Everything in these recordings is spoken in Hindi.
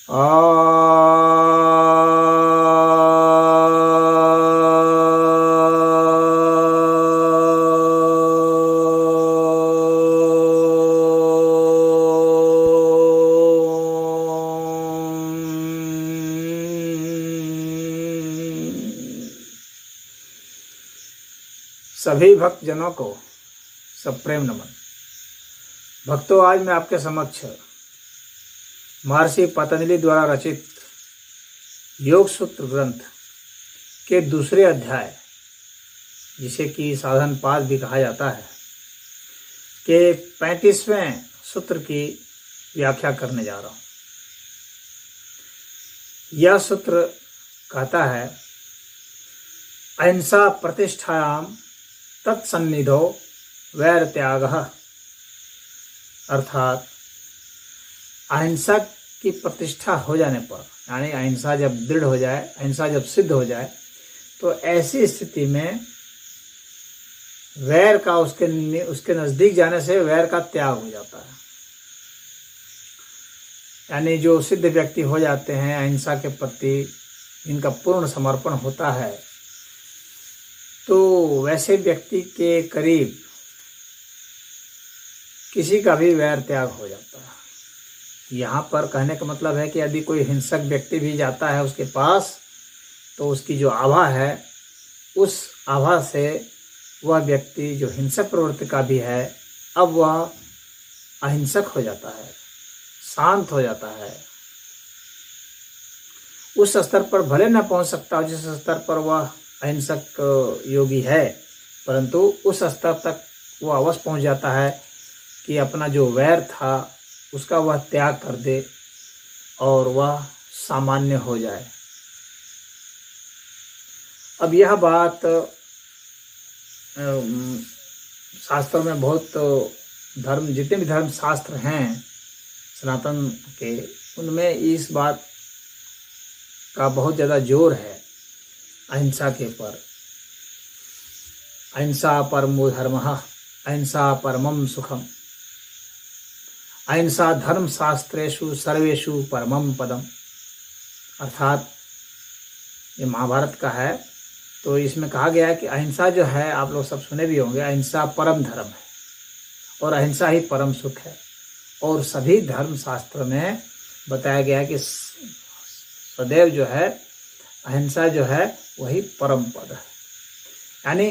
सभी भक्तजनों को सप्रेम नमन। भक्तों, आज मैं आपके समक्ष महर्षि पतंजलि द्वारा रचित योग सूत्र ग्रंथ के दूसरे अध्याय, जिसे कि साधन पाद भी कहा जाता है, के 35वें सूत्र की व्याख्या करने जा रहा हूँ। यह सूत्र कहता है, अहिंसा प्रतिष्ठायाम तत्सन्निधो वैर त्यागः। अर्थात अहिंसा की प्रतिष्ठा हो जाने पर, यानी अहिंसा जब दृढ़ हो जाए, अहिंसा जब सिद्ध हो जाए, तो ऐसी स्थिति में वैर का उसके नजदीक जाने से वैर का त्याग हो जाता है। यानी जो सिद्ध व्यक्ति हो जाते हैं, अहिंसा के प्रति इनका पूर्ण समर्पण होता है, तो वैसे व्यक्ति के करीब किसी का भी वैर त्याग हो जाता है। यहाँ पर कहने का मतलब है कि यदि कोई हिंसक व्यक्ति भी जाता है उसके पास, तो उसकी जो आभा है, उस आभा से वह व्यक्ति जो हिंसक प्रवृत्ति का भी है, अब वह अहिंसक हो जाता है, शांत हो जाता है। उस स्तर पर भले न पहुंच सकता हो जिस स्तर पर वह अहिंसक योगी है, परंतु उस स्तर तक वह अवश्य पहुंच जाता है कि अपना जो वैर था उसका वह त्याग कर दे और वह सामान्य हो जाए। अब यह बात शास्त्रों में बहुत धर्म, जितने भी धर्म शास्त्र हैं सनातन के, उनमें इस बात का बहुत ज़्यादा जोर है अहिंसा के पर। अहिंसा परमो धर्मः, अहिंसा परमम सुखम, अहिंसा धर्म शास्त्रेषु सर्वेषु परमम पदम। अर्थात ये महाभारत का है, तो इसमें कहा गया है कि अहिंसा जो है, आप लोग सब सुने भी होंगे, अहिंसा परम धर्म है और अहिंसा ही परम सुख है। और सभी धर्म शास्त्र में बताया गया है कि सदैव जो है अहिंसा जो है वही परम पद है। यानी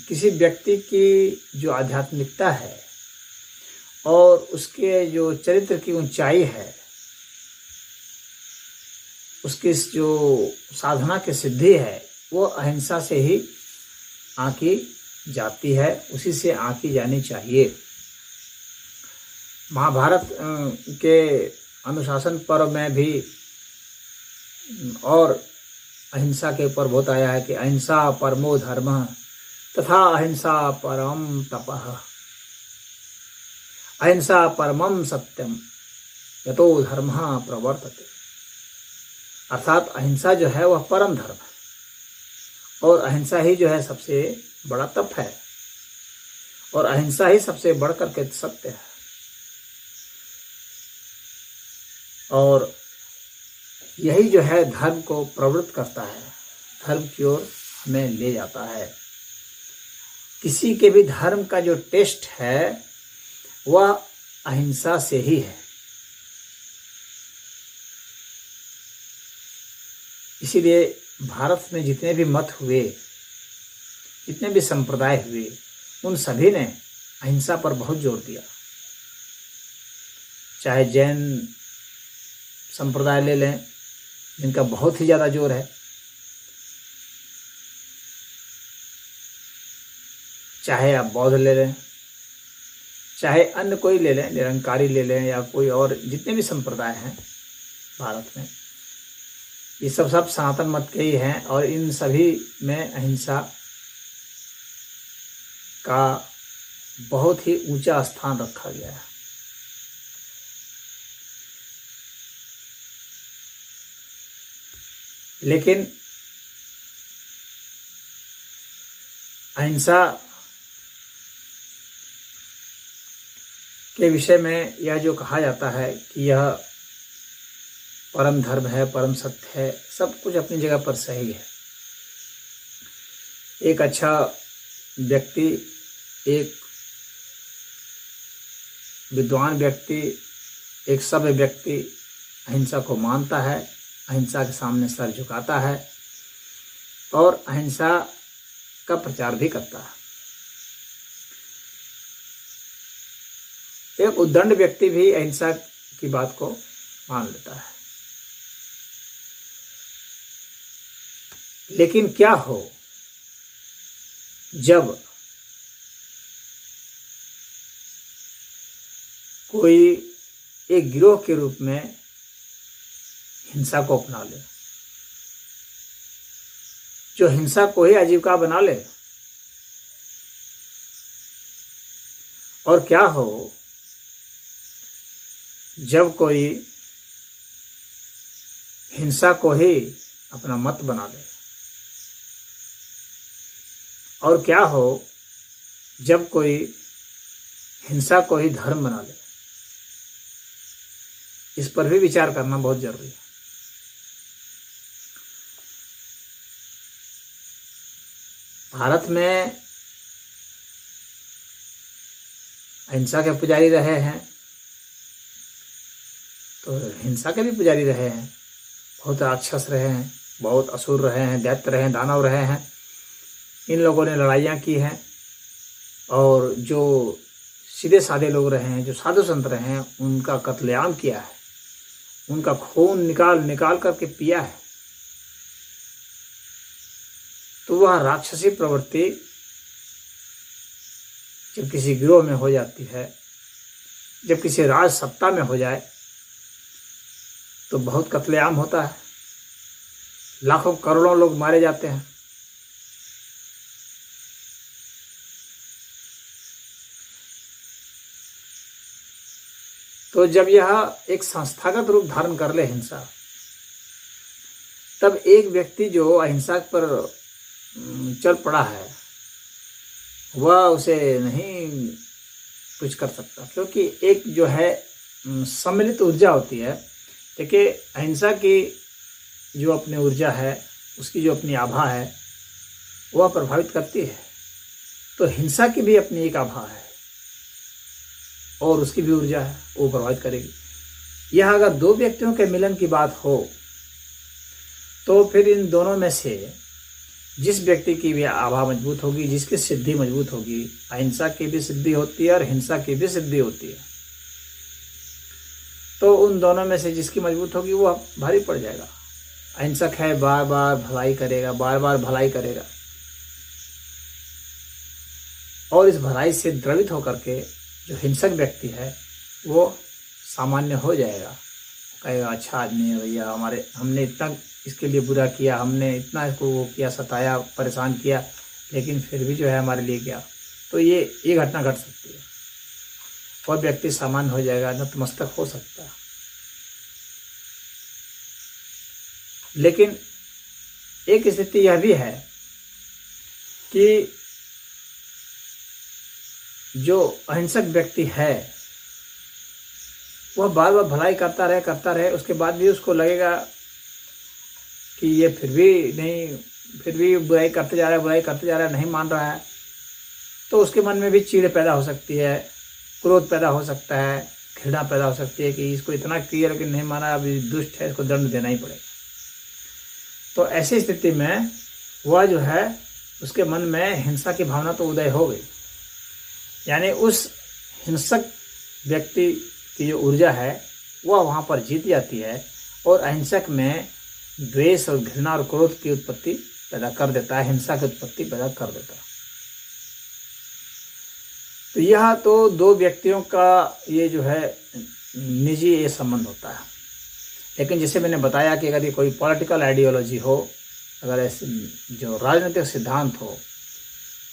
किसी व्यक्ति की जो आध्यात्मिकता है और उसके जो चरित्र की ऊंचाई है, उसकी जो साधना की सिद्धि है, वो अहिंसा से ही आंकी जाती है, उसी से आंकी जानी चाहिए। महाभारत के अनुशासन पर्व में भी और अहिंसा के ऊपर बहुत आया है कि अहिंसा परमो धर्मः तथा अहिंसा परम तपः, अहिंसा परमम सत्यम यतो धर्मः प्रवर्तते। अर्थात अहिंसा जो है वह परम धर्म है और अहिंसा ही जो है सबसे बड़ा तप है और अहिंसा ही सबसे बढ़कर के सत्य है। और यही जो है धर्म को प्रवृत्त करता है, धर्म की ओर हमें ले जाता है। किसी के भी धर्म का जो टेस्ट है वह अहिंसा से ही है। इसीलिए भारत में जितने भी मत हुए, जितने भी संप्रदाय हुए, उन सभी ने अहिंसा पर बहुत जोर दिया। चाहे जैन संप्रदाय ले लें, जिनका बहुत ही ज़्यादा जोर है, चाहे आप बौद्ध ले लें, चाहे अन्य कोई ले लें, निरंकारी ले लें, या कोई और जितने भी संप्रदाय हैं भारत में, ये सब सनातन मत के ही हैं। और इन सभी में अहिंसा का बहुत ही ऊंचा स्थान रखा गया है। लेकिन अहिंसा के विषय में यह जो कहा जाता है कि यह परम धर्म है, परम सत्य है, सब कुछ अपनी जगह पर सही है। एक अच्छा व्यक्ति, एक विद्वान व्यक्ति, एक सभ्य व्यक्ति अहिंसा को मानता है, अहिंसा के सामने सर झुकाता है और अहिंसा का प्रचार भी करता है। एक उद्दंड व्यक्ति भी अहिंसा की बात को मान लेता है। लेकिन क्या हो जब कोई एक गिरोह के रूप में हिंसा को अपना ले, जो हिंसा को ही आजीविका बना ले। और क्या हो जब कोई हिंसा को ही अपना मत बना ले। और क्या हो जब कोई हिंसा को ही धर्म बना ले। इस पर भी विचार करना बहुत जरूरी है। भारत में अहिंसा के पुजारी रहे हैं तो हिंसा के भी पुजारी रहे हैं। बहुत राक्षस रहे हैं, बहुत असुर रहे हैं, दैत्य रहे हैं, दानव रहे हैं। इन लोगों ने लड़ाइयाँ की हैं और जो सीधे साधे लोग रहे हैं, जो साधु संत रहे हैं, उनका कत्लेआम किया है, उनका खून निकाल करके पिया है। तो वह राक्षसी प्रवृत्ति जब किसी गिरोह में हो जाती है, जब किसी राज सत्ता में हो जाए तो बहुत कत्लेआम होता है। लाखों करोड़ों लोग मारे जाते हैं। तो जब यह एक संस्थागत रूप धारण कर ले हिंसा, तब एक व्यक्ति जो अहिंसा पर चल पड़ा है वह उसे नहीं कुछ कर सकता, क्योंकि एक जो है सम्मिलित ऊर्जा होती है। देखिए, अहिंसा की जो अपनी ऊर्जा है, उसकी जो अपनी आभा है, वह प्रभावित करती है। तो हिंसा की भी अपनी एक आभा है और उसकी भी ऊर्जा है, वो प्रभावित करेगी। यह अगर दो व्यक्तियों के मिलन की बात हो तो फिर इन दोनों में से जिस व्यक्ति की भी आभा मजबूत होगी, जिसकी सिद्धि मजबूत होगी, अहिंसा की भी सिद्धि होती है और हिंसा की भी सिद्धि होती है, तो उन दोनों में से जिसकी मजबूत होगी वो भारी पड़ जाएगा। अहिंसक है, बार बार भलाई करेगा, बार बार भलाई करेगा और इस भलाई से द्रवित होकर के जो हिंसक व्यक्ति है वो सामान्य हो जाएगा। कहेगा, अच्छा आदमी है भैया, हमने इतना इसके लिए बुरा किया, हमने इतना इसको वो किया, सताया, परेशान किया, लेकिन फिर भी जो है हमारे लिए क्या। तो ये घटना घट सकती है। वह व्यक्ति सामान्य हो जाएगा, नतमस्तक हो सकता है। लेकिन एक स्थिति यह भी है कि जो अहिंसक व्यक्ति है वह बार बार भलाई करता रहे, उसके बाद भी उसको लगेगा कि ये फिर भी बुराई करते जा रहा है, नहीं मान रहा है। तो उसके मन में भी चीड़ पैदा हो सकती है, क्रोध पैदा हो सकता है, घृणा पैदा हो सकती है कि इसको इतना किया लेकिन नहीं माना, अभी दुष्ट है, इसको दंड देना ही पड़ेगा। तो ऐसी स्थिति में वह जो है उसके मन में हिंसा की भावना तो उदय हो गई, यानी उस हिंसक व्यक्ति की जो ऊर्जा है वह वहाँ पर जीत जाती है और अहिंसक में द्वेष और घृणा और क्रोध की उत्पत्ति पैदा कर देता है, हिंसा की उत्पत्ति पैदा कर देता है। तो यह तो दो व्यक्तियों का ये जो है निजी ये संबंध होता है। लेकिन जैसे मैंने बताया कि अगर ये कोई पॉलिटिकल आइडियोलॉजी हो, अगर ऐसे जो राजनीतिक सिद्धांत हो,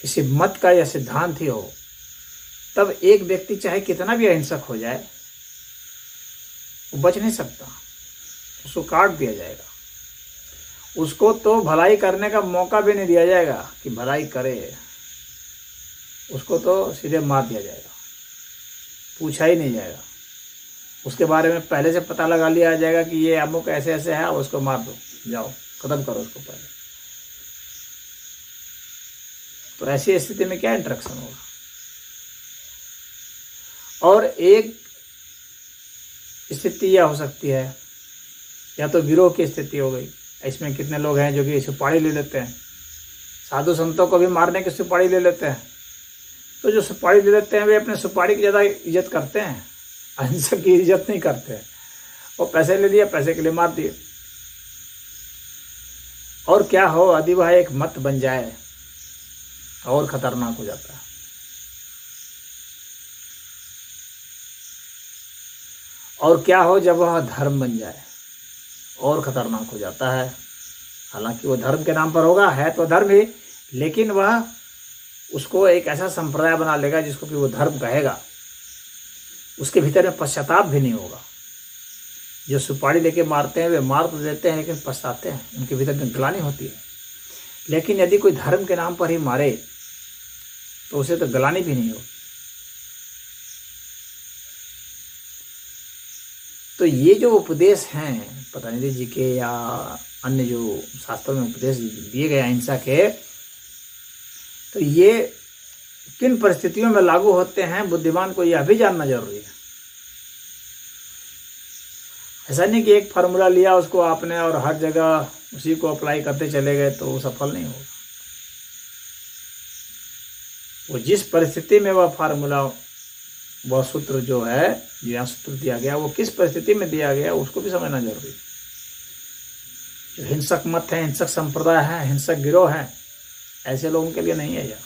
किसी मत का यह सिद्धांत ही हो, तब एक व्यक्ति चाहे कितना भी अहिंसक हो जाए वो बच नहीं सकता, उसको काट दिया जाएगा। उसको तो भलाई करने का मौका भी नहीं दिया जाएगा कि भलाई करे, उसको तो सीधे मार दिया जाएगा, पूछा ही नहीं जाएगा। उसके बारे में पहले से पता लगा लिया जाएगा कि ये अमुक ऐसे ऐसे है, उसको मार दो, जाओ खत्म करो उसको पहले। तो ऐसी स्थिति में क्या इंटरेक्शन होगा? और एक स्थिति यह हो सकती है, या तो गिरोह की स्थिति हो गई। इसमें कितने लोग हैं जो कि सुपारी ले लेते हैं, साधु संतों को भी मारने की सुपारी ले लेते हैं। तो जो सुपारी ले लेते हैं वे अपने सुपारी की ज़्यादा इज्जत करते हैं, अहिंसक की इज्जत नहीं करते हैं। वो पैसे ले लिया, पैसे के लिए मार दिए। और क्या हो, यदि वह एक मत बन जाए और खतरनाक हो जाता है। और क्या हो जब वह धर्म बन जाए, और खतरनाक हो जाता है। हालांकि वो धर्म के नाम पर होगा, है तो धर्म ही, लेकिन वह उसको एक ऐसा संप्रदाय बना लेगा जिसको कि वो धर्म कहेगा। उसके भीतर में पश्चाताप भी नहीं होगा। जो सुपारी लेके मारते हैं वे मार तो देते हैं लेकिन पछताते हैं, उनके भीतर में ग्लानि होती है। लेकिन यदि कोई धर्म के नाम पर ही मारे तो उसे तो ग्लानि भी नहीं हो। तो ये जो उपदेश हैं पतंजलि जी के या अन्य जो शास्त्रों में उपदेश दिए गए अहिंसा के, तो ये किन परिस्थितियों में लागू होते हैं बुद्धिमान को यह भी जानना जरूरी है। ऐसा नहीं कि एक फार्मूला लिया उसको आपने और हर जगह उसी को अप्लाई करते चले गए तो वो सफल नहीं होगा। वो जिस परिस्थिति में वह फार्मूला, वह सूत्र जो है, जो यहाँ सूत्र दिया गया, वो किस परिस्थिति में दिया गया उसको भी समझना जरूरी है। जो हिंसक मत है, हिंसक संप्रदाय है, हिंसक गिरोह है, ऐसे लोगों के लिए नहीं है यह।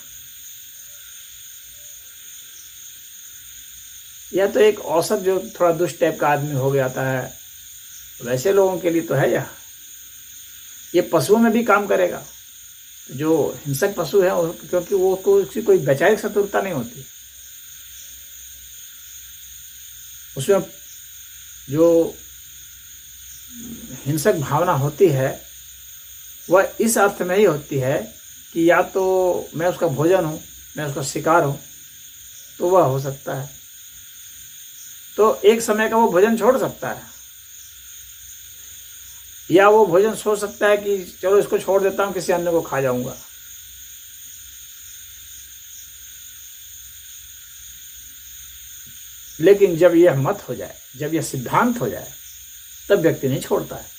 या तो एक औसत जो थोड़ा दुष्ट टाइप का आदमी हो गया था है, वैसे लोगों के लिए तो है यह। ये पशुओं में भी काम करेगा। जो हिंसक पशु है, क्योंकि वो तो उसकी कोई वैचारिक शत्रुता नहीं होती, उसमें जो हिंसक भावना होती है वह इस अर्थ में ही होती है कि या तो मैं उसका भोजन हूँ, मैं उसका शिकार हूँ, तो वह हो सकता है। तो एक समय का वो भोजन छोड़ सकता है, या वो भोजन सोच सकता है कि चलो इसको छोड़ देता हूँ, किसी अन्य को खा जाऊंगा। लेकिन जब यह मत हो जाए, जब यह सिद्धांत हो जाए, तब व्यक्ति नहीं छोड़ता है।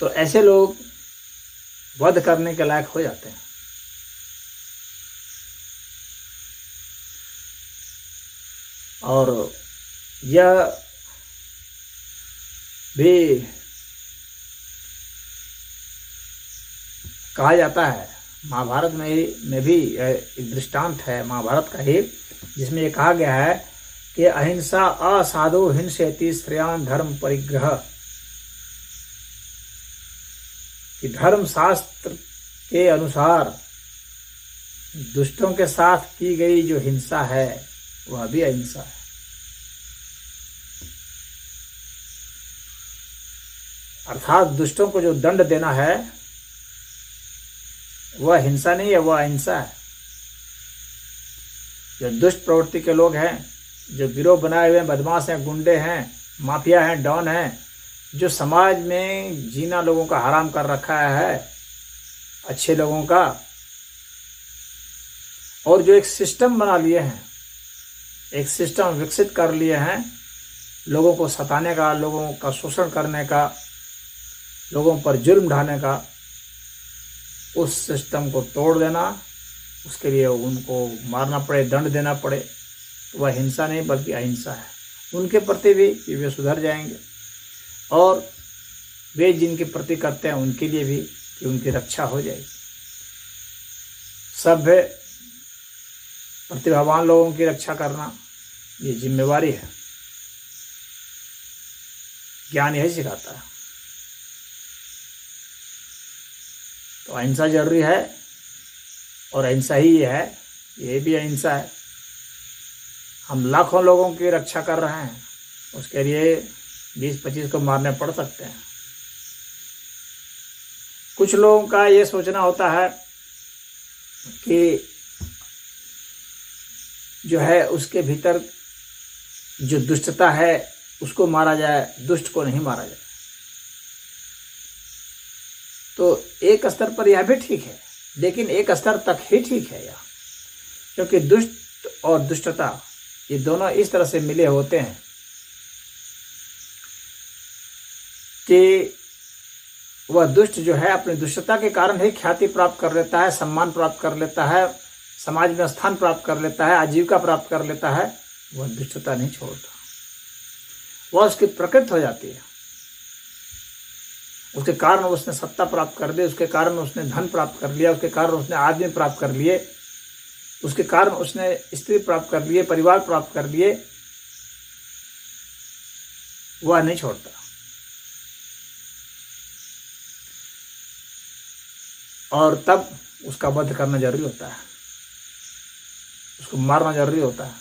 तो ऐसे लोग वध करने के लायक हो जाते हैं। और यह भी कहा जाता है, महाभारत में भी एक दृष्टांत है महाभारत का ही, जिसमें ये कहा गया है कि अहिंसा असाधु हिंसेति श्रेयान धर्म परिग्रह, कि धर्म शास्त्र के अनुसार दुष्टों के साथ की गई जो हिंसा है वह भी अहिंसा है। अर्थात दुष्टों को जो दंड देना है वह हिंसा नहीं है, वह अहिंसा है। जो दुष्ट प्रवृत्ति के लोग हैं, जो गिरोह बनाए हुए बदमाश हैं, गुंडे हैं, माफिया हैं, डॉन हैं, जो समाज में जीना लोगों का हराम कर रखा है अच्छे लोगों का, और जो एक सिस्टम बना लिए हैं, एक सिस्टम विकसित कर लिए हैं लोगों को सताने का, लोगों का शोषण करने का, लोगों पर जुल्म ढाने का, उस सिस्टम को तोड़ देना, उसके लिए उनको मारना पड़े, दंड देना पड़े, तो वह हिंसा नहीं बल्कि अहिंसा है। उनके प्रति भी कि वे सुधर जाएंगे, और वे जिनके प्रति करते हैं उनके लिए भी कि उनकी रक्षा हो जाएगी। सभ्य प्रतिभावान लोगों की रक्षा करना ये जिम्मेवारी है। ज्ञान यही सिखाता है। तो अहिंसा जरूरी है, और अहिंसा ही ये है, ये भी अहिंसा है। हम लाखों लोगों की रक्षा कर रहे हैं, उसके लिए 20-25 को मारने पड़ सकते हैं। कुछ लोगों का ये सोचना होता है कि जो है उसके भीतर जो दुष्टता है उसको मारा जाए, दुष्ट को नहीं मारा जाए। तो एक स्तर पर यह भी ठीक है, लेकिन एक स्तर तक ही ठीक है यह, क्योंकि दुष्ट और दुष्टता ये दोनों इस तरह से मिले होते हैं कि वह दुष्ट जो है अपनी दुष्टता के कारण ही ख्याति प्राप्त कर लेता है, सम्मान प्राप्त कर लेता है, समाज में स्थान प्राप्त कर लेता है, आजीविका प्राप्त कर लेता है। वह दुष्टता नहीं छोड़ता, वह उसकी प्रकृति हो जाती है। उसके कारण उसने सत्ता प्राप्त कर ली, उसके कारण उसने धन प्राप्त कर लिया, उसके कारण उसने आदमी प्राप्त कर लिए, उसके कारण उसने स्त्री प्राप्त कर लिए, परिवार प्राप्त कर लिए, वह नहीं छोड़ता। और तब उसका वध करना जरूरी होता है, उसको मारना जरूरी होता है।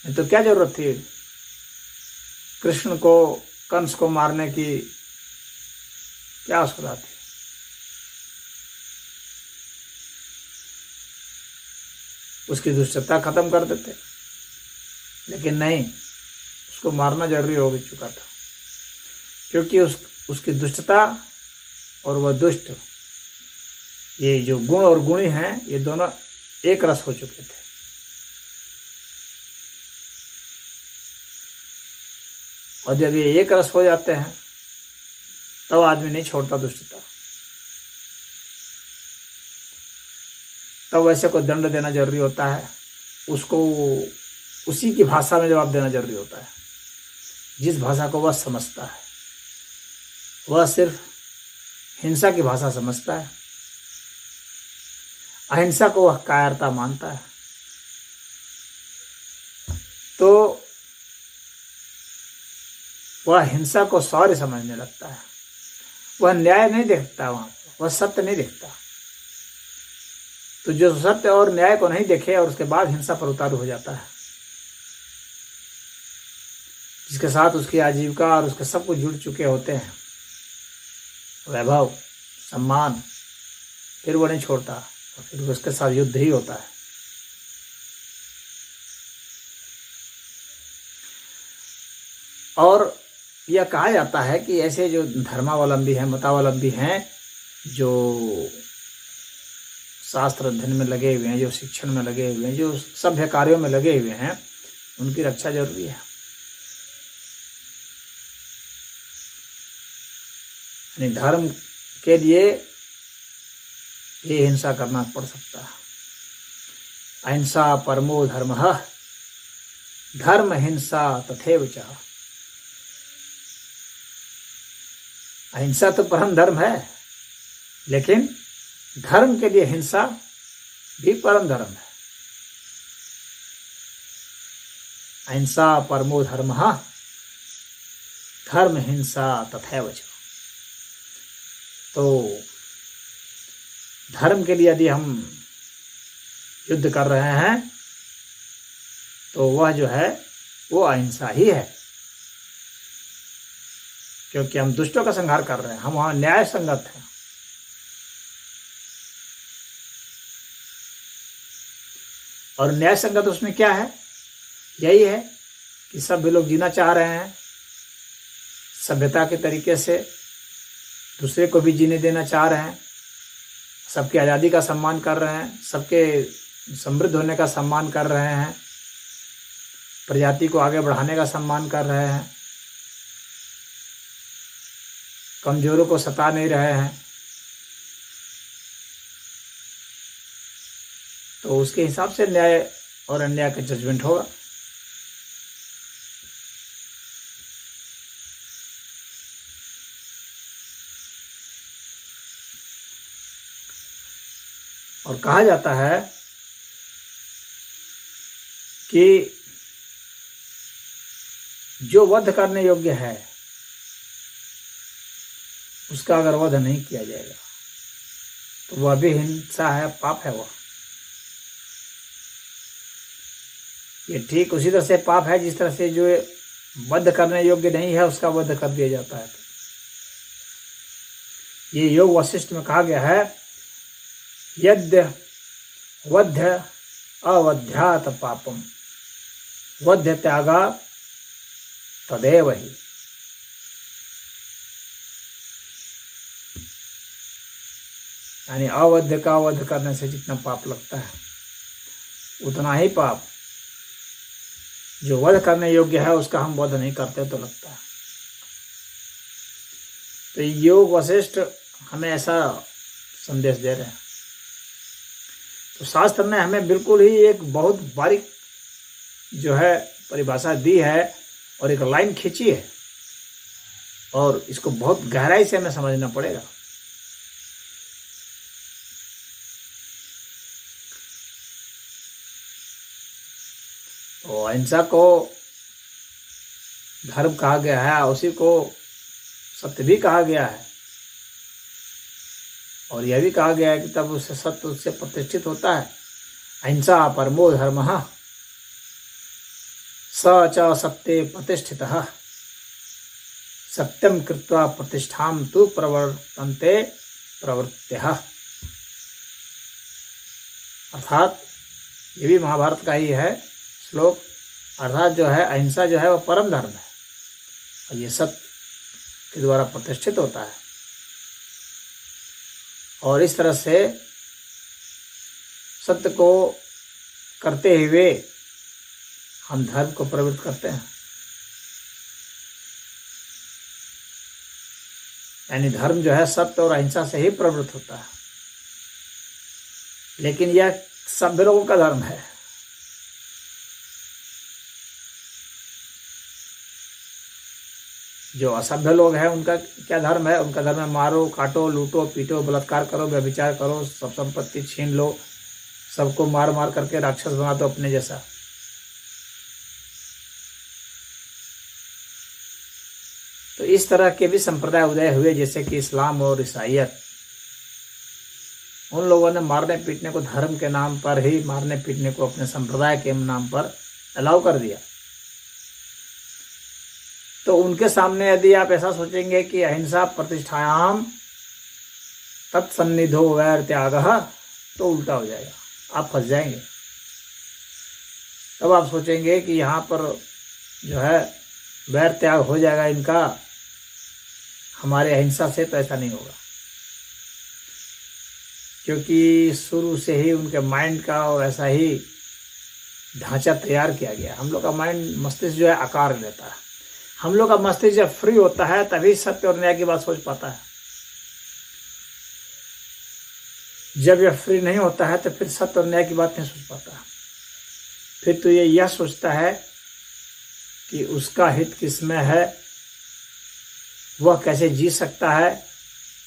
नहीं तो क्या जरूरत थी कृष्ण को, कंस को मारने की? क्या आवश्यकता थी? उसकी दुष्टता खत्म कर देते, लेकिन नहीं, उसको मारना जरूरी हो चुका था, क्योंकि उसकी दुष्टता और वह दुष्ट, ये जो गुण और गुणी हैं, ये दोनों एक रस हो चुके थे। और जब ये एक रस हो जाते हैं तब आदमी नहीं छोड़ता दुष्टता। तब वैसे को दंड देना जरूरी होता है, उसको उसी की भाषा में जवाब देना जरूरी होता है, जिस भाषा को वह समझता है। वह सिर्फ हिंसा की भाषा समझता है, अहिंसा को वह कायरता मानता है। तो वह हिंसा को शौर्य समझने लगता है, वह न्याय नहीं देखता, वह सत्य नहीं देखता। तो जो सत्य और न्याय को नहीं देखे और उसके बाद हिंसा पर उतारू हो जाता है, जिसके साथ उसकी आजीविका और उसके सब कुछ जुड़ चुके होते हैं, वैभव, सम्मान, फिर वो नहीं छोड़ता और फिर उसके साथ युद्ध ही होता है। और यह कहा जाता है कि ऐसे जो धर्मावलंबी हैं, मतावलंबी हैं, जो शास्त्र अध्ययन में लगे हुए हैं, जो शिक्षण में लगे हुए हैं, जो सभ्य कार्यों में लगे हुए हैं, उनकी रक्षा जरूरी है। यानी धर्म के लिए ये हिंसा करना पड़ सकता है। अहिंसा परमो धर्मः, धर्म हिंसा तथैव च। अहिंसा तो परम धर्म है, लेकिन धर्म के लिए हिंसा भी परम धर्म है। अहिंसा परमो धर्मः, धर्म हिंसा तथैव च। तो धर्म के लिए यदि हम युद्ध कर रहे हैं तो वह जो है वो अहिंसा ही है, क्योंकि हम दुष्टों का संहार कर रहे हैं, हम वहां न्याय संगत हैं। और न्याय संगत उसमें क्या है? यही है कि सब लोग जीना चाह रहे हैं सभ्यता के तरीके से, दूसरे को भी जीने देना चाह रहे हैं, सबकी आज़ादी का सम्मान कर रहे हैं, सबके समृद्ध होने का सम्मान कर रहे हैं, प्रजाति को आगे बढ़ाने का सम्मान कर रहे हैं, कमजोरों को सता नहीं रहे हैं। तो उसके हिसाब से न्याय और अन्याय का जजमेंट होगा। और कहा जाता है कि जो वध करने योग्य है उसका अगर वध नहीं किया जाएगा तो वह भी हिंसा है, पाप है। वह ये ठीक उसी तरह से पाप है जिस तरह से जो वध करने योग्य नहीं है उसका वध कर दिया जाता है। ये योग वशिष्ठ में कहा गया है, यद्य वध्य अवध्यात पापम वध्य त्यागा तदेव ही। यानी अवध्य का वध करने से जितना पाप लगता है उतना ही पाप जो वध करने योग्य है उसका हम वध नहीं करते तो लगता है। तो योग वशिष्ठ हमें ऐसा संदेश दे रहे हैं। तो शास्त्र ने हमें बिल्कुल ही एक बहुत बारीक जो है परिभाषा दी है और एक लाइन खींची है और इसको बहुत गहराई से हमें समझना पड़ेगा। तो अहिंसा को धर्म कहा गया है, उसी को सत्य भी कहा गया है और यह भी कहा गया है कि तब उससे सत्य उससे प्रतिष्ठित होता है। अहिंसा परमो धर्मः स च सत्ये प्रतिष्ठितः सत्यम कृत्वा प्रतिष्ठां तु प्रवर्तन्ते प्रवृत्त्यः। अर्थात ये भी महाभारत का ही है श्लोक। अर्थात जो है अहिंसा जो है वह परम धर्म है और ये सत्य के द्वारा प्रतिष्ठित होता है और इस तरह से सत्य को करते हुए हम धर्म को प्रवृत्त करते हैं। यानी धर्म जो है सत्य और अहिंसा से ही प्रवृत्त होता है, लेकिन यह सभ्य लोगों का धर्म है। जो असभ्य लोग हैं उनका क्या धर्म है? उनका धर्म है मारो काटो लूटो पीटो बलात्कार करो व्यभिचार करो सब संपत्ति छीन लो, सबको मार मार करके राक्षस बना दो अपने जैसा। तो इस तरह के भी संप्रदाय उदय हुए जैसे कि इस्लाम और ईसाईयत। उन लोगों ने मारने पीटने को धर्म के नाम पर ही मारने पीटने को अपने संप्रदाय के नाम पर अलाउ कर दिया। तो उनके सामने यदि आप ऐसा सोचेंगे कि अहिंसा प्रतिष्ठायाम तत्सन्निधो वैर त्यागः, तो उल्टा हो जाएगा, आप फंस जाएंगे। तब आप सोचेंगे कि यहाँ पर जो है वैर त्याग हो जाएगा इनका हमारे अहिंसा से, तो ऐसा नहीं होगा, क्योंकि शुरू से ही उनके माइंड का वैसा ही ढांचा तैयार किया गया। हम लोग का माइंड मस्तिष्क जो है आकार लेता है। हम लोग का मस्तिष्क जब फ्री होता है तभी सत्य और न्याय की बात सोच पाता है। जब यह फ्री नहीं होता है तो फिर सत्य और न्याय की बात नहीं सोच पाता। फिर तो ये यह सोचता है कि उसका हित किसमें है, वह कैसे जी सकता है,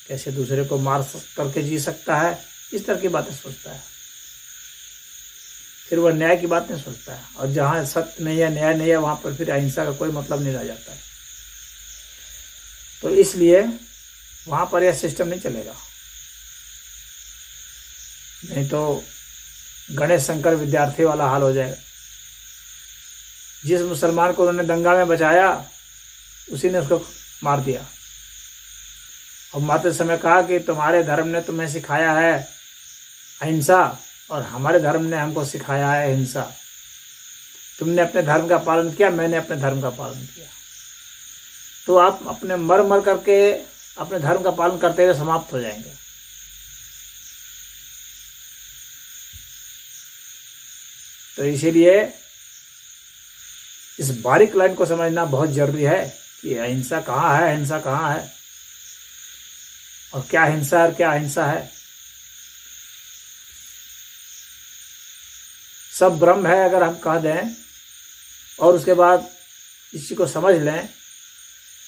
कैसे दूसरे को मार करके जी सकता है, इस तरह की बातें सोचता है। फिर वह न्याय की बात नहीं सोचता है और जहाँ सत्य नहीं है न्याय नहीं है वहाँ पर फिर अहिंसा का कोई मतलब नहीं रह जाता है। तो इसलिए वहाँ पर यह सिस्टम नहीं चलेगा। नहीं तो गणेश शंकर विद्यार्थी वाला हाल हो जाएगा। जिस मुसलमान को उन्होंने दंगा में बचाया उसी ने उसको मार दिया और मारते समय कहा कि तुम्हारे धर्म ने तुम्हें सिखाया है अहिंसा और हमारे धर्म ने हमको सिखाया है हिंसा। तुमने अपने धर्म का पालन किया, मैंने अपने धर्म का पालन किया। तो आप अपने मर मर करके अपने धर्म का पालन करते हुए समाप्त हो जाएंगे। तो इसीलिए इस बारीक लाइन को समझना बहुत जरूरी है कि अहिंसा कहाँ है, हिंसा कहाँ है और क्या हिंसा है और क्या अहिंसा है। सब ब्रह्म है अगर हम कह दें और उसके बाद इसी को समझ लें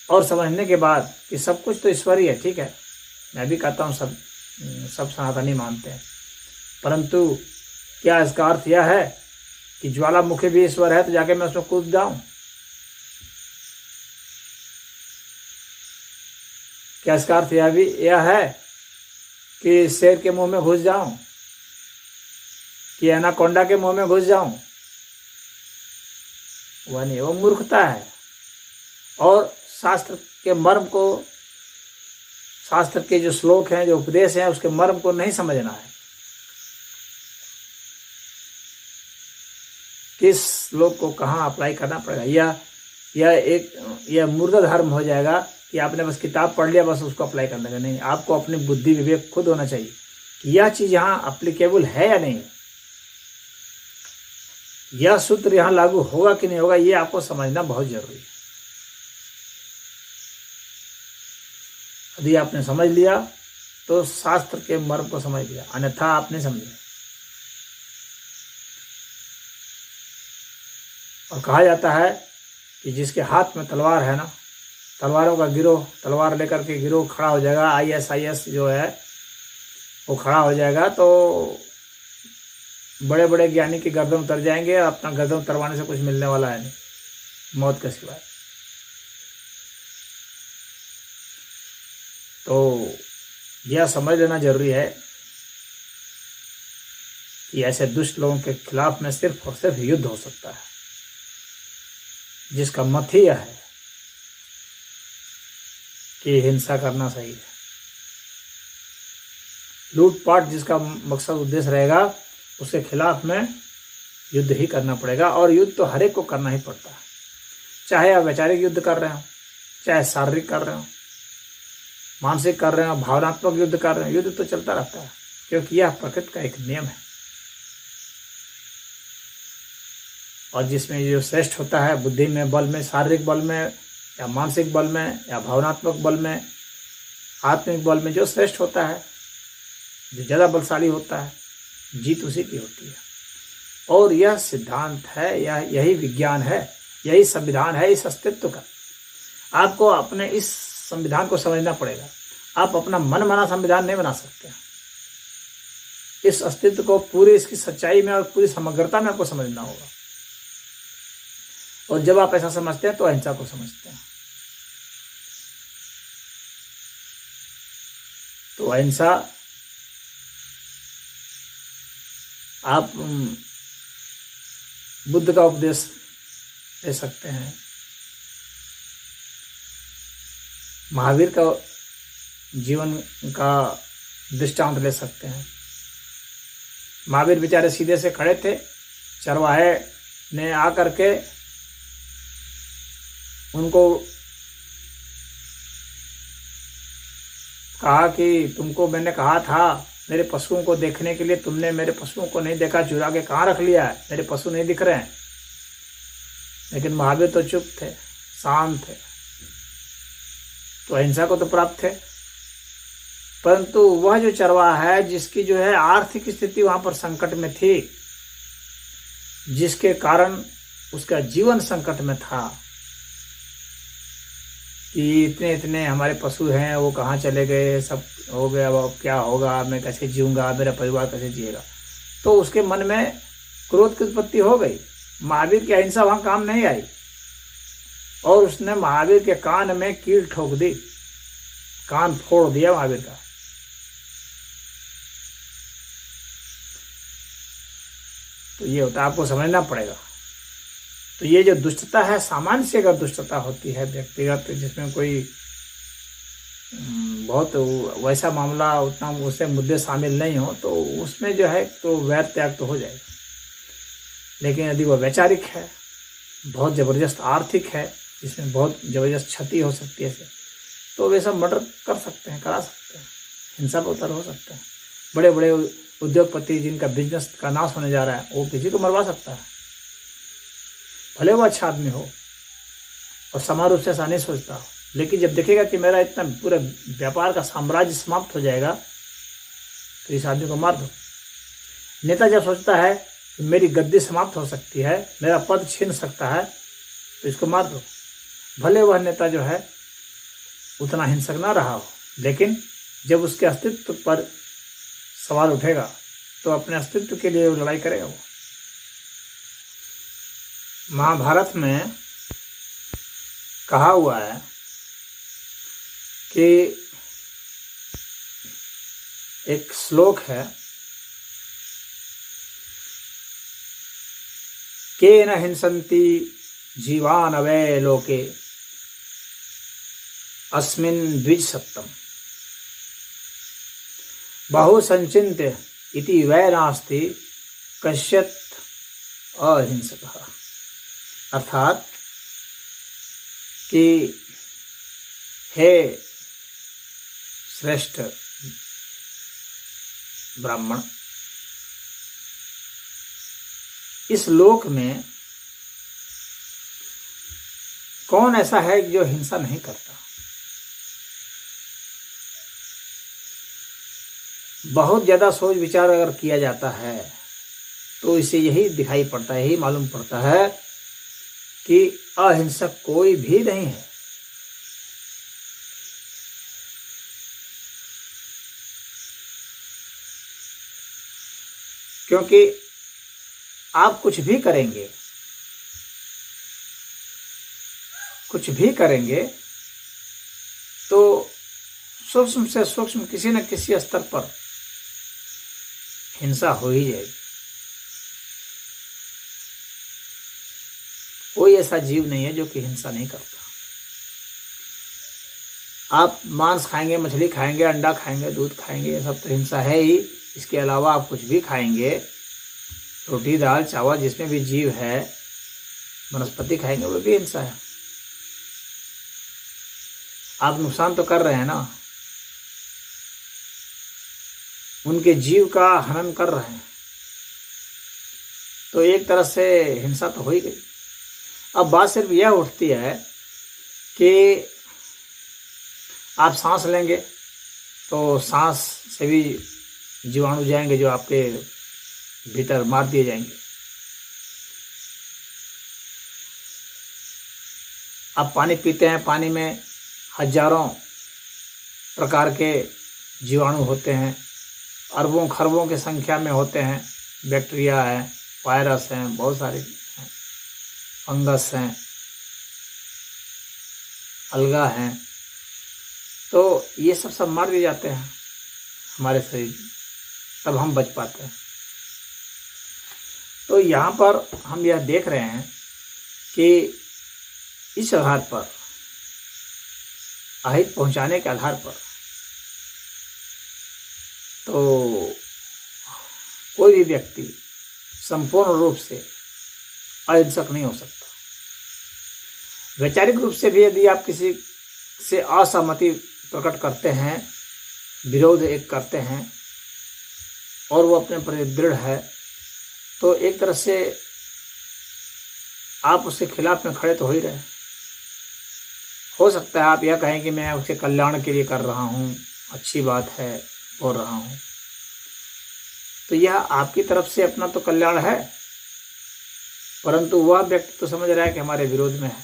और समझने के बाद कि सब कुछ तो ईश्वर ही है, ठीक है, मैं भी कहता हूँ सब सनातनी मानते हैं, परंतु क्या इसका अर्थ यह है कि ज्वालामुखी भी ईश्वर है तो जाके मैं उसमें कूद जाऊं? क्या इसका अर्थ यह है कि शेर के मुंह में घुस जाऊं कि एनाकोंडा के मुंह में घुस जाऊं? वह नहीं, वो मूर्खता है। और शास्त्र के मर्म को, शास्त्र के जो श्लोक हैं जो उपदेश हैं उसके मर्म को नहीं समझना है। किस श्लोक को कहाँ अप्लाई करना पड़ेगा। यह मूर्ख धर्म हो जाएगा कि आपने बस किताब पढ़ लिया बस उसको अप्लाई कर देगा। नहीं, आपको अपनी बुद्धि विवेक खुद होना चाहिए कि यह चीज़ यहाँ अप्लीकेबल है या नहीं, यह सूत्र यहाँ लागू होगा कि नहीं होगा, ये आपको समझना बहुत जरूरी है। यदि आपने समझ लिया तो शास्त्र के मर्म को समझ लिया, अन्यथा आप नहीं समझे। और कहा जाता है कि जिसके हाथ में तलवार है ना, तलवारों का गिरोह, तलवार लेकर के गिरोह खड़ा हो जाएगा, ISIS जो है वो खड़ा हो जाएगा, तो बड़े बड़े ज्ञानी की गर्दन उतर जाएंगे। अपना गर्दन उतरवाने से कुछ मिलने वाला है नहीं, मौत के सिवाय। तो यह समझ लेना जरूरी है कि ऐसे दुष्ट लोगों के खिलाफ में सिर्फ और सिर्फ युद्ध हो सकता है, जिसका मत ही यह है कि हिंसा करना सही है। लूटपाट जिसका मकसद उद्देश्य रहेगा, उसके खिलाफ में युद्ध ही करना पड़ेगा। और युद्ध तो हर एक को करना ही पड़ता है, चाहे आप वैचारिक युद्ध कर रहे हो, चाहे शारीरिक कर रहे हो, मानसिक कर रहे हो, भावनात्मक युद्ध कर रहे हो, युद्ध तो चलता रहता है, क्योंकि यह प्रकृति का एक नियम है। और जिसमें जो श्रेष्ठ होता है बुद्धि में, बल में, शारीरिक बल में या मानसिक बल में या भावनात्मक बल में, आत्मिक बल में, जो श्रेष्ठ होता है, जो ज़्यादा बलशाली होता है, जीत उसी की होती है। और यह सिद्धांत है, यही विज्ञान है, यही संविधान है इस अस्तित्व का। आपको अपने इस संविधान को समझना पड़ेगा। आप अपना मन माना संविधान नहीं बना सकते। इस अस्तित्व को पूरी इसकी सच्चाई में और पूरी समग्रता में आपको समझना होगा। और जब आप ऐसा समझते हैं तो अहिंसा को समझते हैं। तो अहिंसा आप बुद्ध का उपदेश ले सकते हैं, महावीर का जीवन का दृष्टांत ले सकते हैं। महावीर बेचारे सीधे से खड़े थे, चरवाहे ने आकर के उनको कहा कि तुमको मैंने कहा था मेरे पशुओं को देखने के लिए, तुमने मेरे पशुओं को नहीं देखा, चुरा के कहाँ रख लिया है, मेरे पशु नहीं दिख रहे हैं। लेकिन महावीर तो चुप थे, शांत थे, तो अहिंसा को तो प्राप्त थे। परंतु वह जो चरवाहा है, जिसकी जो है आर्थिक स्थिति वहां पर संकट में थी, जिसके कारण उसका जीवन संकट में था कि इतने इतने हमारे पशु हैं, वो कहाँ चले गए, सब हो गया, अब क्या होगा, मैं कैसे जीऊँगा, मेरा परिवार कैसे जिएगा। तो उसके मन में क्रोध की उत्पत्ति हो गई। महावीर की अहिंसा वहाँ काम नहीं आई और उसने महावीर के कान में कील ठोक दी, कान फोड़ दिया महावीर का। तो ये होता है, आपको समझना पड़ेगा। तो ये जो दुष्टता है, सामान्य से अगर दुष्टता होती है व्यक्तिगत, जिसमें कोई बहुत वैसा मामला, उतना उससे मुद्दे शामिल नहीं हो, तो उसमें जो है तो वैर त्याग तो हो जाएगा। लेकिन यदि वह वैचारिक है, बहुत ज़बरदस्त आर्थिक है, जिसमें बहुत ज़बरदस्त क्षति हो सकती है, तो वे सब मर्डर कर सकते हैं, करा सकते हैं, हिंसा पर उतर हो सकते हैं। बड़े बड़े उद्योगपति जिनका बिजनेस का नाश होने जा रहा है, वो किसी को मरवा सकता है, भले वो अच्छा आदमी हो और समान रूप से ऐसा नहीं सोचता हो। लेकिन जब देखेगा कि मेरा इतना पूरा व्यापार का साम्राज्य समाप्त हो जाएगा, तो इस आदमी को मार दो। नेता जब सोचता है कि मेरी गद्दी समाप्त हो सकती है, मेरा पद छीन सकता है, तो इसको मार दो। भले वह नेता जो है उतना हिंसक ना रहा हो, लेकिन जब उसके अस्तित्व पर सवाल उठेगा तो अपने अस्तित्व के लिए लड़ाई करेगा वो। महाभारत में कहा हुआ है कि एक श्लोक है, केन हिंसन्ति जीवान अवै लोके अस्मिन् द्विजसप्तम बहु संचिन्त्य इति वै नास्ति कश्चित् अहिंसकः, अर्थात कि हे श्रेष्ठ ब्राह्मण, इस लोक में कौन ऐसा है जो हिंसा नहीं करता। बहुत ज्यादा सोच विचार अगर किया जाता है तो इसे यही दिखाई पड़ता है, यही मालूम पड़ता है कि अहिंसक कोई भी नहीं है। क्योंकि आप कुछ भी करेंगे, तो सूक्ष्म से सूक्ष्म किसी न किसी स्तर पर हिंसा हो ही जाएगी। कोई ऐसा जीव नहीं है जो कि हिंसा नहीं करता। आप मांस खाएंगे, मछली खाएंगे, अंडा खाएंगे, दूध खाएंगे, ये सब तो हिंसा है ही। इसके अलावा आप कुछ भी खाएंगे, रोटी दाल चावल जिसमें भी जीव है, वनस्पति खाएंगे, वो भी हिंसा है। आप नुकसान तो कर रहे हैं ना, उनके जीव का हनन कर रहे हैं, तो एक तरह से हिंसा तो हो ही गई। अब बात सिर्फ यह उठती है कि आप सांस लेंगे तो सांस से भी जीवाणु जाएंगे जो आपके भीतर मार दिए जाएंगे। आप पानी पीते हैं, पानी में हजारों प्रकार के जीवाणु होते हैं, अरबों खरबों की संख्या में होते हैं। बैक्टीरिया है, वायरस हैं, बहुत सारे हैं, फंगस हैं, अलगा हैं, तो ये सब मार दिए जाते हैं हमारे शरीर में, तब हम बच पाते हैं। तो यहाँ पर हम यह देख रहे हैं कि इस आधार पर, अहित पहुंचाने के आधार पर, तो कोई भी व्यक्ति संपूर्ण रूप से अहिंसक नहीं हो सकता। वैचारिक रूप से भी यदि आप किसी से असहमति प्रकट करते हैं, विरोध एक करते हैं, और वो अपने प्रति दृढ़ है, तो एक तरह से आप उसके खिलाफ में खड़े तो हो ही रहे। हो सकता है आप यह कहें कि मैं उसके कल्याण के लिए कर रहा हूँ, अच्छी बात है, बोल रहा हूँ, तो यह आपकी तरफ से अपना तो कल्याण है, परंतु वह व्यक्ति तो समझ रहा है कि हमारे विरोध में है।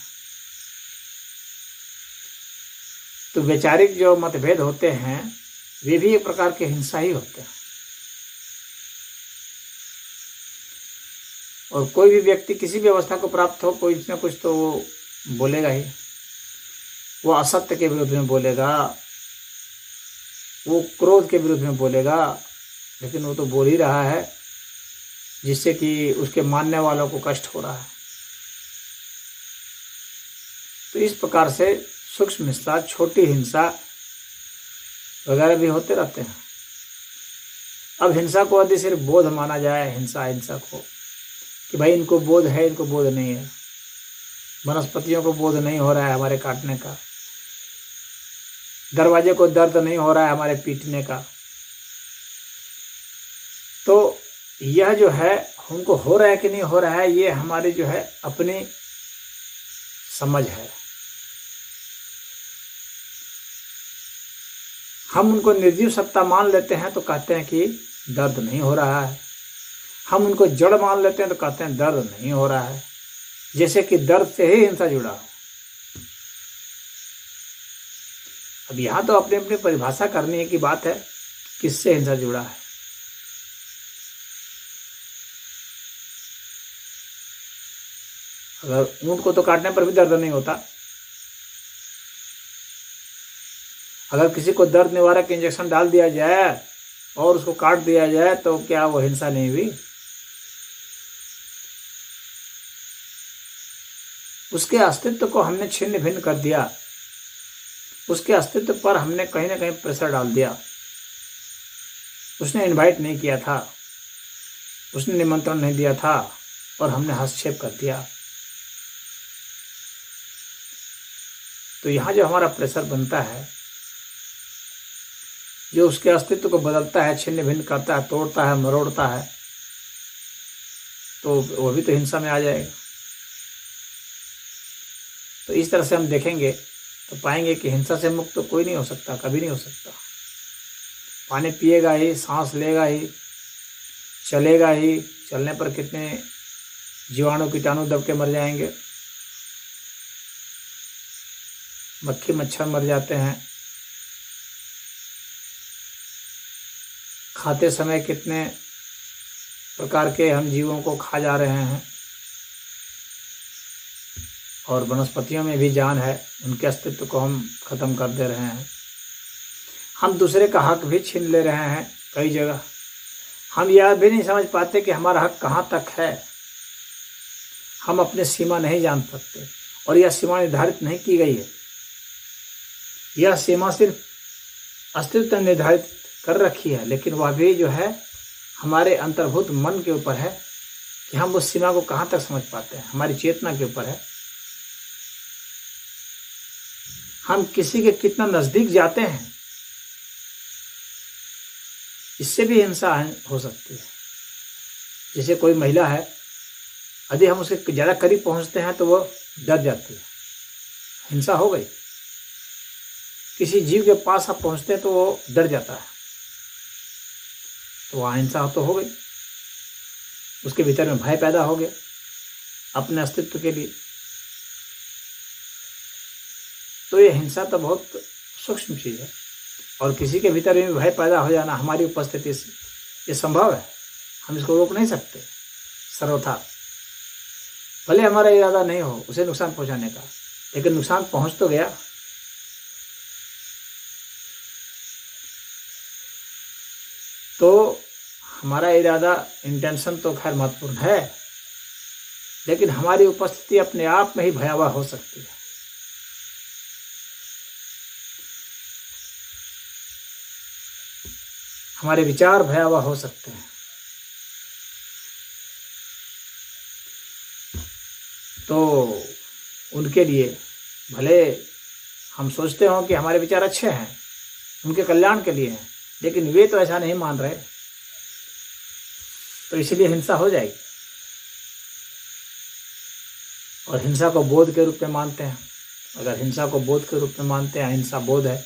तो वैचारिक जो मतभेद होते हैं वे भी एक प्रकार के हिंसा ही होते हैं। और कोई भी व्यक्ति किसी भी अवस्था को प्राप्त हो, कोई इसमें कुछ तो वो बोलेगा ही। वो असत्य के विरुद्ध में बोलेगा, वो क्रोध के विरुद्ध में बोलेगा, लेकिन वो तो बोल ही रहा है जिससे कि उसके मानने वालों को कष्ट हो रहा है। तो इस प्रकार से सूक्ष्म हिंसा, छोटी हिंसा वगैरह भी होते रहते हैं। अब हिंसा को यदि सिर्फ बोध माना जाए, हिंसा को कि भाई इनको बोध है, इनको बोध नहीं है, वनस्पतियों को बोध नहीं हो रहा है हमारे काटने का, दरवाजे को दर्द नहीं हो रहा है हमारे पीटने का, तो यह जो है उनको हो रहा है कि नहीं हो रहा है, ये हमारी जो है अपनी समझ है। हम उनको निर्जीव सत्ता मान लेते हैं तो कहते हैं कि दर्द नहीं हो रहा है, हम उनको जड़ मान लेते हैं तो कहते हैं दर्द नहीं हो रहा है, जैसे कि दर्द से ही हिंसा जुड़ा हो। अब यहाँ तो अपनी अपनी परिभाषा करने की बात है, किससे हिंसा जुड़ा है। अगर ऊंट को तो काटने पर भी दर्द नहीं होता, अगर किसी को दर्द निवारक इंजेक्शन डाल दिया जाए और उसको काट दिया जाए तो क्या वो हिंसा नहीं हुई? उसके अस्तित्व को हमने छिन्न भिन्न कर दिया, उसके अस्तित्व पर हमने कहीं ना कहीं प्रेशर डाल दिया। उसने इनवाइट नहीं किया था, उसने निमंत्रण नहीं दिया था और हमने हस्तक्षेप कर दिया। तो यहाँ जो हमारा प्रेशर बनता है, जो उसके अस्तित्व को बदलता है, छिन्न भिन्न करता है, तोड़ता है, मरोड़ता है, तो वो भी तो हिंसा में आ जाएगा। तो इस तरह से हम देखेंगे तो पाएंगे कि हिंसा से मुक्त तो कोई नहीं हो सकता, कभी नहीं हो सकता। पानी पिएगा ही, सांस लेगा ही, चलेगा ही, चलने पर कितने जीवाणु कीटाणु दब के मर जाएंगे, मक्खी मच्छर मर जाते हैं, खाते समय कितने प्रकार के हम जीवों को खा जा रहे हैं, और वनस्पतियों में भी जान है, उनके अस्तित्व को हम खत्म कर दे रहे हैं। हम दूसरे का हक भी छीन ले रहे हैं कई जगह। हम यह भी नहीं समझ पाते कि हमारा हक कहाँ तक है। हम अपनी सीमा नहीं जान सकते, और यह सीमा निर्धारित नहीं की गई है। यह सीमा सिर्फ अस्तित्व निर्धारित कर रखी है, लेकिन वह भी जो है हमारे अंतर्भूत मन के ऊपर है कि हम उस सीमा को कहाँ तक समझ पाते हैं। हमारी चेतना के ऊपर है, हम किसी के कितना नजदीक जाते हैं, इससे भी हिंसा हो सकती है। जैसे कोई महिला है, यदि हम उसके ज़्यादा करीब पहुंचते हैं तो वो डर जाती है, हिंसा हो गई। किसी जीव के पास आप पहुंचते हैं तो वो डर जाता है, तो वहाँ हिंसा तो हो गई। उसके भीतर में भय पैदा हो गया अपने अस्तित्व के लिए। तो ये हिंसा तो बहुत सूक्ष्म चीज़ है, और किसी के भीतर में भय पैदा हो जाना हमारी उपस्थिति से ये संभव है। हम इसको रोक नहीं सकते सर्वथा, भले हमारा इरादा नहीं हो उसे नुकसान पहुंचाने का, लेकिन नुकसान पहुंच तो गया। तो हमारा इरादा, इंटेंशन तो खैर महत्वपूर्ण है, लेकिन हमारी उपस्थिति अपने आप में ही भयावह हो सकती है। हमारे विचार भयावह हो सकते हैं। तो उनके लिए भले हम सोचते हो कि हमारे विचार अच्छे हैं, उनके कल्याण के लिए हैं, लेकिन वे तो ऐसा नहीं मान रहे, तो इसलिए हिंसा हो जाएगी। और हिंसा को बोध के रूप में मानते हैं। अगर हिंसा को बोध के रूप में मानते हैं, हिंसा बोध है,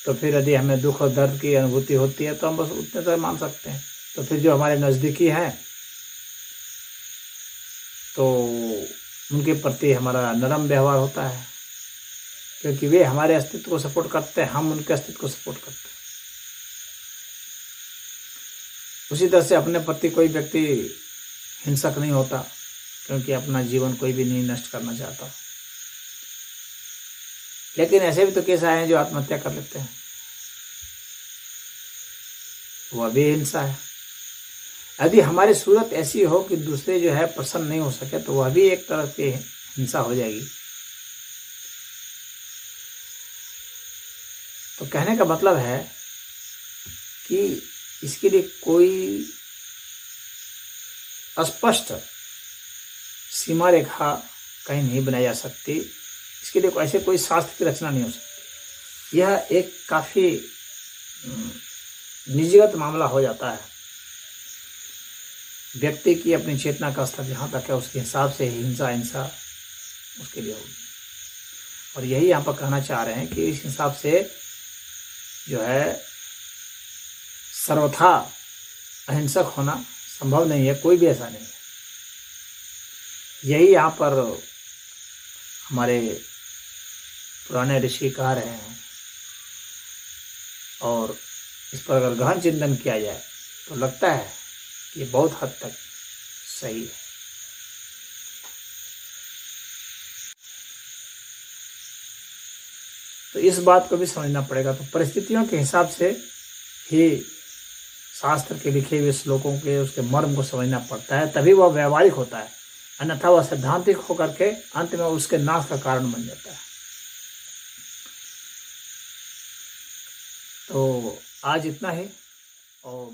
तो फिर यदि हमें दुख और दर्द की अनुभूति होती है तो हम बस उतने तक मान सकते हैं। तो फिर जो हमारे नज़दीकी हैं, तो उनके प्रति हमारा नरम व्यवहार होता है, क्योंकि वे हमारे अस्तित्व को सपोर्ट करते हैं, हम उनके अस्तित्व को सपोर्ट करते हैं। उसी तरह से अपने प्रति कोई व्यक्ति हिंसक नहीं होता, क्योंकि अपना जीवन कोई भी नहीं नष्ट करना चाहता। लेकिन ऐसे भी तो केस आए हैं जो आत्महत्या कर लेते हैं, वह भी हिंसा है। यदि हमारी सूरत ऐसी हो कि दूसरे जो है प्रसन्न नहीं हो सके, तो वह भी एक तरह की हिंसा हो जाएगी। तो कहने का मतलब है कि इसके लिए कोई स्पष्ट सीमा रेखा कहीं नहीं बनाई जा सकती। इसके लिए ऐसे कोई शास्त्र की रचना नहीं हो सकती। यह एक काफ़ी निजीगत मामला हो जाता है। व्यक्ति की अपनी चेतना का स्तर जहाँ तक है, उसके हिसाब से ही हिंसा उसके लिए होगी। और यही यहाँ पर कहना चाह रहे हैं कि इस हिसाब से जो है सर्वथा अहिंसक होना संभव नहीं है, कोई भी ऐसा नहीं है। यही यहाँ पर हमारे पुराने ऋषि कह रहे हैं, और इस पर अगर गहन चिंतन किया जाए तो लगता है कि ये बहुत हद तक सही है। तो इस बात को भी समझना पड़ेगा। तो परिस्थितियों के हिसाब से ही शास्त्र के लिखे हुए श्लोकों के उसके मर्म को समझना पड़ता है, तभी वह व्यावहारिक होता है। अन्यथा वह सैद्धांतिक होकर के अंत में उसके नाश का कारण बन जाता है। तो आज इतना ही। और